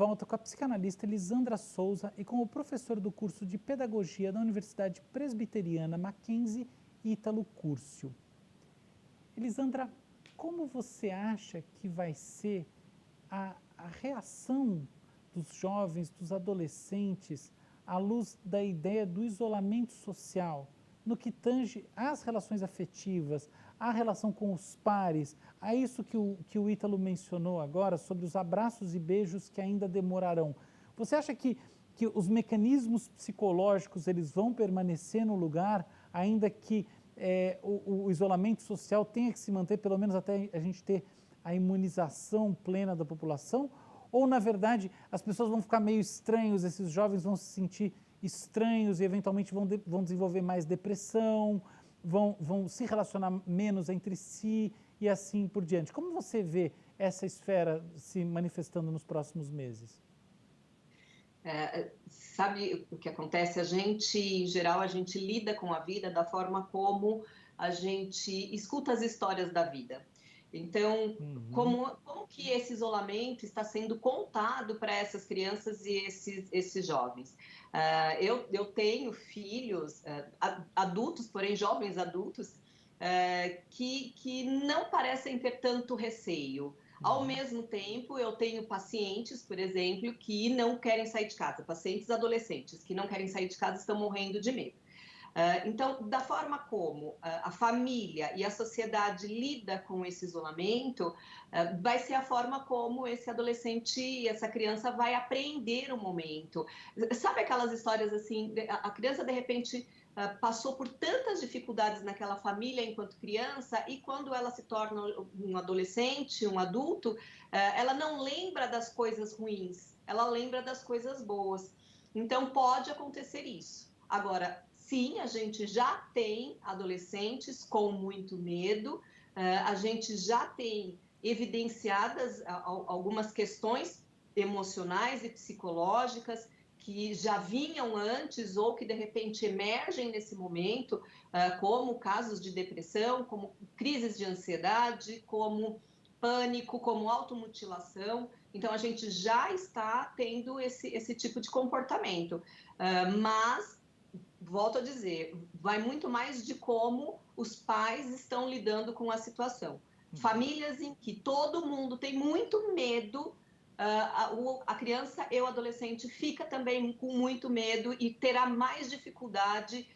volta com a psicanalista Elisandra Souza e com o professor do curso de Pedagogia da Universidade Presbiteriana Mackenzie, Ítalo Curcio. Elisandra, como você acha que vai ser a reação dos jovens, dos adolescentes, à luz da ideia do isolamento social, no que tange às relações afetivas, à relação com os pares, a isso que o Ítalo mencionou agora, sobre os abraços e beijos que ainda demorarão? Você acha que os mecanismos psicológicos eles vão permanecer no lugar, ainda que o isolamento social tenha que se manter, pelo menos até a gente ter a imunização plena da população? Ou, na verdade, as pessoas vão ficar meio estranhos, esses jovens vão se sentir estranhos e, eventualmente, vão desenvolver mais depressão, vão se relacionar menos entre si e assim por diante? Como você vê essa esfera se manifestando nos próximos meses? Sabe o que acontece? A gente, em geral, a gente lida com a vida da forma como a gente escuta as histórias da vida. Então, como que esse isolamento está sendo contado para essas crianças e esses jovens? Eu tenho filhos, adultos, porém jovens adultos, que não parecem ter tanto receio. Ao mesmo tempo, eu tenho pacientes, por exemplo, que não querem sair de casa, pacientes adolescentes que não querem sair de casa, estão morrendo de medo. Então, da forma como a família e a sociedade lida com esse isolamento, vai ser a forma como esse adolescente e essa criança vai aprender o momento. Sabe aquelas histórias assim, a criança de repente passou por tantas dificuldades naquela família enquanto criança e quando ela se torna um adolescente, um adulto, ela não lembra das coisas ruins, ela lembra das coisas boas. Então, pode acontecer isso. Agora, sim, a gente já tem adolescentes com muito medo, a gente já tem evidenciadas algumas questões emocionais e psicológicas que já vinham antes ou que de repente emergem nesse momento, como casos de depressão, como crises de ansiedade, como pânico, como automutilação. Então, a gente já está tendo esse tipo de comportamento. Mas, volto a dizer, vai muito mais de como os pais estão lidando com a situação. Famílias em que todo mundo tem muito medo, a criança e o adolescente fica também com muito medo e terá mais dificuldade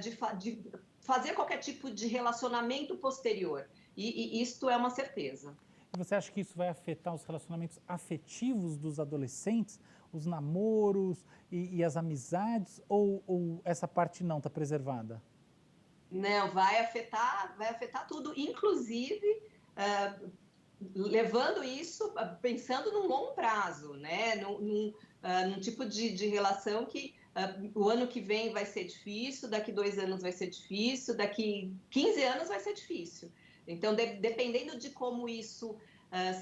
de fazer qualquer tipo de relacionamento posterior. E isto é uma certeza. E você acha que isso vai afetar os relacionamentos afetivos dos adolescentes, os namoros e as amizades, ou essa parte não está preservada? Não, vai afetar tudo, inclusive levando isso, pensando num longo prazo, né? Num tipo de relação que o ano que vem vai ser difícil, daqui 2 anos vai ser difícil, daqui 15 anos vai ser difícil. Então, dependendo de como isso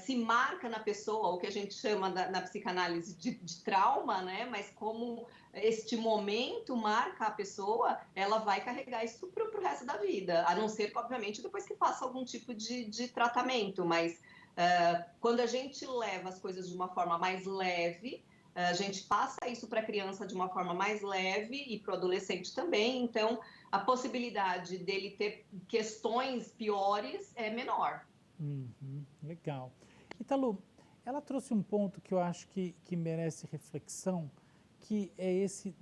se marca na pessoa, o que a gente chama na psicanálise de trauma, né? Mas como este momento marca a pessoa, ela vai carregar isso para o resto da vida, a não ser, obviamente, depois que passa algum tipo de tratamento, mas quando a gente leva as coisas de uma forma mais leve, a gente passa isso para a criança de uma forma mais leve e para o adolescente também, então a possibilidade dele ter questões piores é menor. Legal. Ítalo, ela trouxe um ponto que eu acho que merece reflexão, que é esse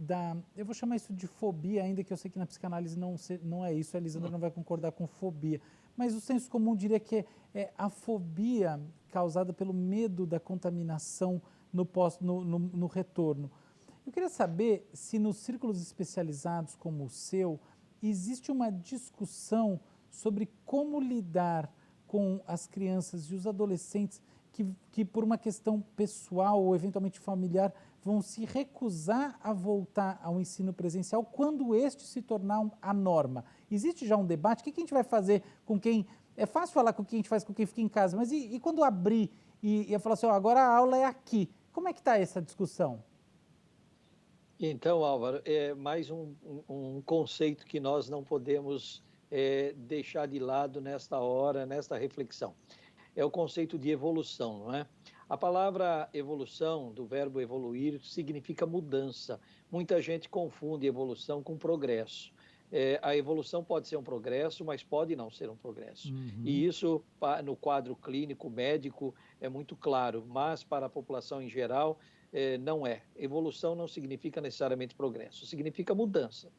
eu vou chamar isso de fobia, ainda que eu sei que na psicanálise não é isso, a Elisandra não vai concordar com fobia, mas o senso comum diria que é a fobia causada pelo medo da contaminação no retorno. Eu queria saber se nos círculos especializados como o seu, existe uma discussão sobre como lidar com as crianças e os adolescentes que por uma questão pessoal ou eventualmente familiar, vão se recusar a voltar ao ensino presencial quando este se tornar a norma. Existe já um debate? O que a gente vai fazer com quem... É fácil falar com quem a gente faz com quem fica em casa, mas e quando abrir e falar assim, agora a aula é aqui? Como é que está essa discussão? Então, Álvaro, é mais um conceito que nós não podemos deixar de lado nesta hora, nesta reflexão. É o conceito de evolução, não é? A palavra evolução, do verbo evoluir, significa mudança. Muita gente confunde evolução com progresso. A evolução pode ser um progresso, mas pode não ser um progresso. E isso, no quadro clínico, médico, é muito claro, mas para a população em geral, não é. Evolução não significa necessariamente progresso, significa mudança.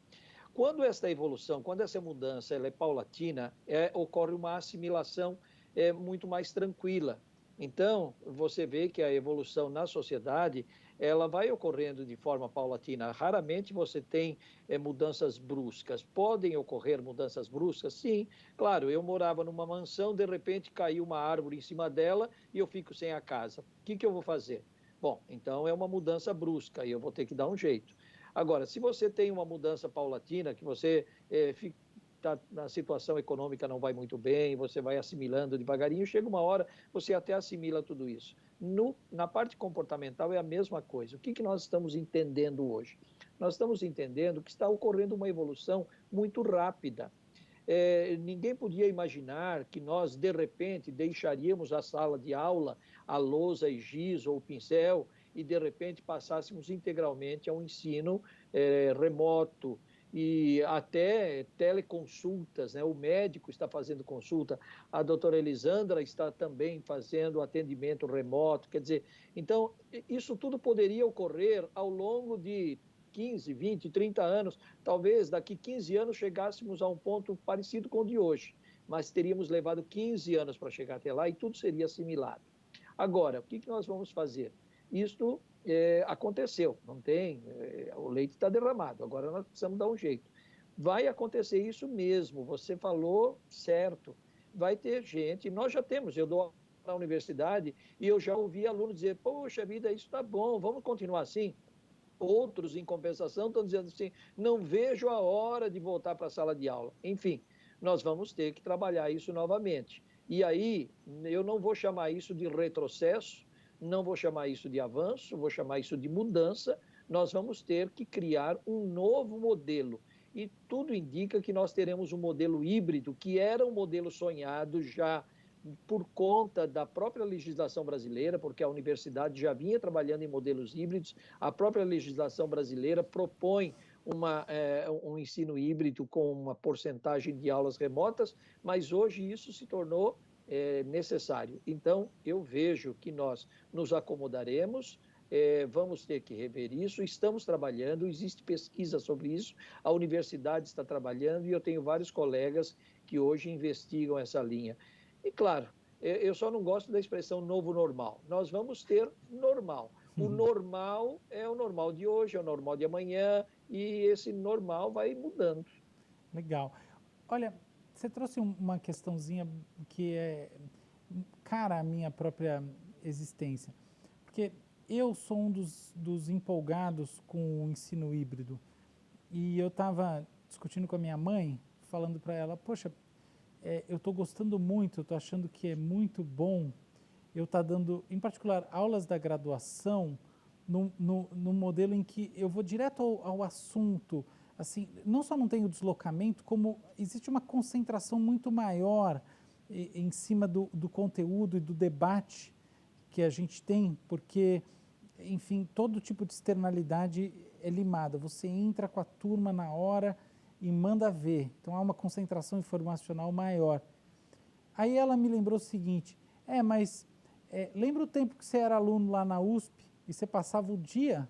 Quando essa evolução, quando essa mudança ela é paulatina, ocorre uma assimilação muito mais tranquila. Então, você vê que a evolução na sociedade, ela vai ocorrendo de forma paulatina. Raramente você tem mudanças bruscas. Podem ocorrer mudanças bruscas? Sim. Claro, eu morava numa mansão, de repente caiu uma árvore em cima dela e eu fico sem a casa. O que eu vou fazer? Bom, então é uma mudança brusca e eu vou ter que dar um jeito. Agora, se você tem uma mudança paulatina, que você na situação econômica não vai muito bem, você vai assimilando devagarinho, chega uma hora, você até assimila tudo isso. Na parte comportamental é a mesma coisa. O que nós estamos entendendo hoje? Nós estamos entendendo que está ocorrendo uma evolução muito rápida. Ninguém podia imaginar que nós, de repente, deixaríamos a sala de aula, a lousa e giz ou pincel, e, de repente, passássemos integralmente ao ensino remoto, e até teleconsultas, né? O médico está fazendo consulta, a doutora Elisandra está também fazendo atendimento remoto, quer dizer, então, isso tudo poderia ocorrer ao longo de 15, 20, 30 anos, talvez daqui 15 anos chegássemos a um ponto parecido com o de hoje, mas teríamos levado 15 anos para chegar até lá e tudo seria assimilado. Agora, o que nós vamos fazer? Isto aconteceu, não tem, o leite está derramado, agora nós precisamos dar um jeito. Vai acontecer isso mesmo, você falou certo, vai ter gente, nós já temos, eu dou na universidade e eu já ouvi alunos dizer, poxa vida, isso está bom, vamos continuar assim? Outros, em compensação, estão dizendo assim, não vejo a hora de voltar para a sala de aula. Enfim, nós vamos ter que trabalhar isso novamente. E aí, eu não vou chamar isso de retrocesso, não vou chamar isso de avanço, vou chamar isso de mudança. Nós vamos ter que criar um novo modelo. E tudo indica que nós teremos um modelo híbrido, que era um modelo sonhado já por conta da própria legislação brasileira, porque a universidade já vinha trabalhando em modelos híbridos, a própria legislação brasileira propõe um ensino híbrido com uma porcentagem de aulas remotas, mas hoje isso se tornou necessário. Então, eu vejo que nós nos acomodaremos, vamos ter que rever isso, estamos trabalhando, existe pesquisa sobre isso, a universidade está trabalhando e eu tenho vários colegas que hoje investigam essa linha. E, claro, eu só não gosto da expressão novo normal. Nós vamos ter normal. O normal é o normal de hoje, é o normal de amanhã, e esse normal vai mudando. Legal. Olha, você trouxe uma questãozinha que é cara à minha própria existência. Porque eu sou um dos empolgados com o ensino híbrido. E eu estava discutindo com a minha mãe, falando para ela, poxa, eu estou gostando muito, eu estou achando que é muito bom eu estar dando, em particular, aulas da graduação no modelo em que eu vou direto ao assunto, assim, não só não tenho deslocamento, como existe uma concentração muito maior em cima do conteúdo e do debate que a gente tem, porque, enfim, todo tipo de externalidade é limada. Você entra com a turma na hora e manda ver. Então, há uma concentração informacional maior. Aí ela me lembrou o seguinte, mas lembra o tempo que você era aluno lá na USP e você passava o dia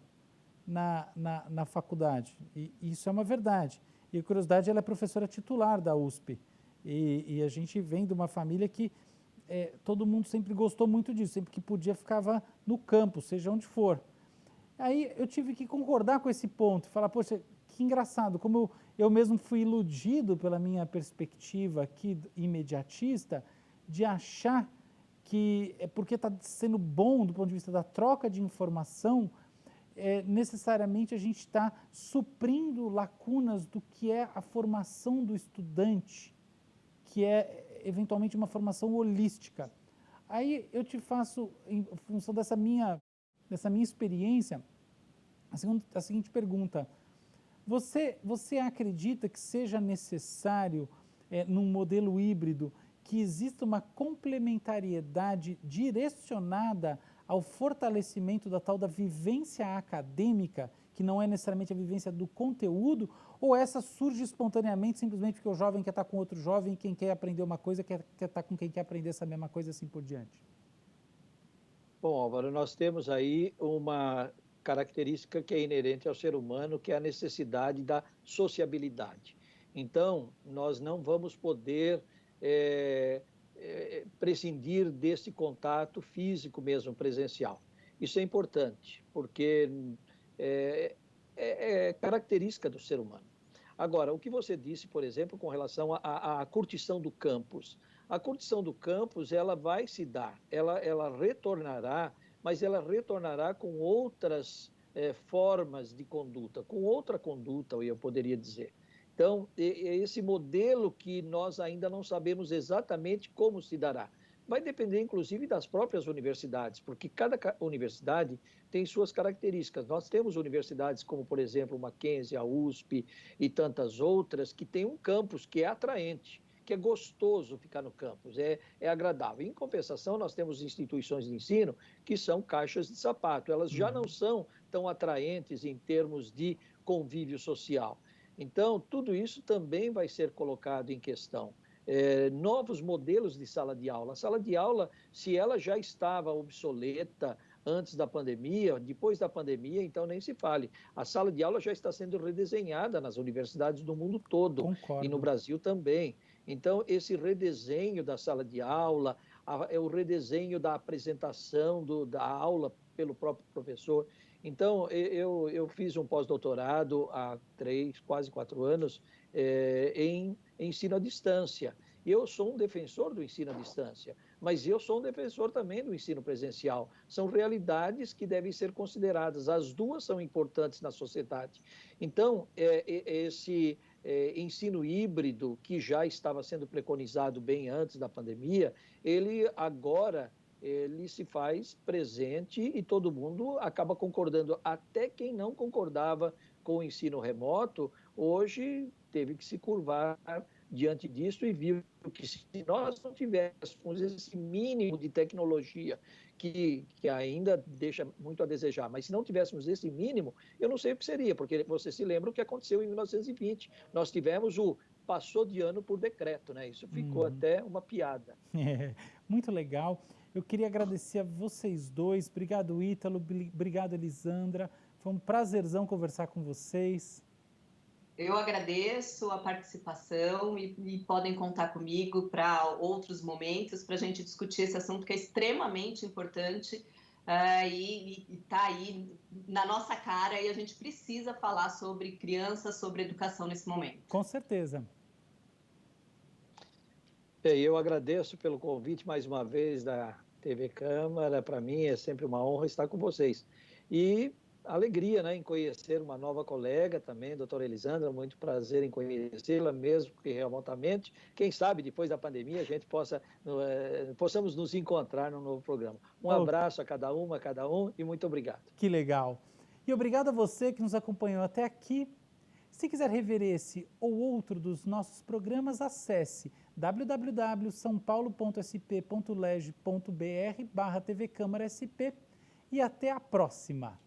na faculdade? E isso é uma verdade. E a curiosidade, ela é professora titular da USP. E a gente vem de uma família que todo mundo sempre gostou muito disso, sempre que podia ficava no campo, seja onde for. Aí eu tive que concordar com esse ponto, falar, poxa, que engraçado, como eu mesmo fui iludido pela minha perspectiva aqui imediatista, de achar que porque está sendo bom do ponto de vista da troca de informação, necessariamente a gente está suprindo lacunas do que é a formação do estudante, que é eventualmente uma formação holística. Aí eu te faço, em função dessa minha experiência, a seguinte pergunta. Você acredita que seja necessário, num modelo híbrido, que exista uma complementariedade direcionada ao fortalecimento da tal da vivência acadêmica, que não é necessariamente a vivência do conteúdo, ou essa surge espontaneamente simplesmente porque o jovem quer estar com outro jovem e quem quer aprender uma coisa quer estar com quem quer aprender essa mesma coisa, assim por diante? Bom, Álvaro, nós temos aí uma característica que é inerente ao ser humano, que é a necessidade da sociabilidade. Então, nós não vamos poder prescindir desse contato físico mesmo, presencial. Isso é importante, porque é característica do ser humano. Agora, o que você disse, por exemplo, com relação à curtição do campus. A curtição do campus, ela vai se dar, ela retornará, mas ela retornará com outras formas de conduta, com outra conduta, eu poderia dizer. Então, é esse modelo que nós ainda não sabemos exatamente como se dará. Vai depender, inclusive, das próprias universidades, porque cada universidade tem suas características. Nós temos universidades como, por exemplo, o Mackenzie, a USP e tantas outras, que têm um campus que é atraente, que é gostoso ficar no campus, é agradável. Em compensação, nós temos instituições de ensino que são caixas de sapato. Elas já não são tão atraentes em termos de convívio social. Então, tudo isso também vai ser colocado em questão. Novos modelos de sala de aula. A sala de aula, se ela já estava obsoleta antes da pandemia, depois da pandemia, então nem se fale. A sala de aula já está sendo redesenhada nas universidades do mundo todo. Concordo. E no Brasil também. Então, esse redesenho da sala de aula, o redesenho da apresentação da aula pelo próprio professor. Então, eu fiz um pós-doutorado há quase 4 anos em ensino à distância. Eu sou um defensor do ensino à distância, mas eu sou um defensor também do ensino presencial. São realidades que devem ser consideradas. As duas são importantes na sociedade. Então, esse ensino híbrido, que já estava sendo preconizado bem antes da pandemia, ele se faz presente e todo mundo acaba concordando. Até quem não concordava com o ensino remoto, hoje teve que se curvar diante disso e viu que se nós não tivéssemos esse mínimo de tecnologia, que ainda deixa muito a desejar, mas se não tivéssemos esse mínimo, eu não sei o que seria, porque você se lembra o que aconteceu em 1920. Nós tivemos passou de ano por decreto, né? Isso ficou até uma piada. Muito legal. Eu queria agradecer a vocês dois. Obrigado, Ítalo. Obrigado, Elisandra. Foi um prazerzão conversar com vocês. Eu agradeço a participação e podem contar comigo para outros momentos, para a gente discutir esse assunto que é extremamente importante e está aí na nossa cara e a gente precisa falar sobre crianças, sobre educação nesse momento. Com certeza. Eu agradeço pelo convite mais uma vez da TV Câmara. Para mim é sempre uma honra estar com vocês. E alegria, né, em conhecer uma nova colega também, doutora Elisandra, muito prazer em conhecê-la, mesmo que remotamente. Quem sabe, depois da pandemia, a gente possamos nos encontrar num novo programa. Um abraço a cada um e muito obrigado. Que legal. E obrigado a você que nos acompanhou até aqui. Se quiser rever esse ou outro dos nossos programas, acesse www.saopaulo.sp.leg.br/TV Câmara SP e até a próxima.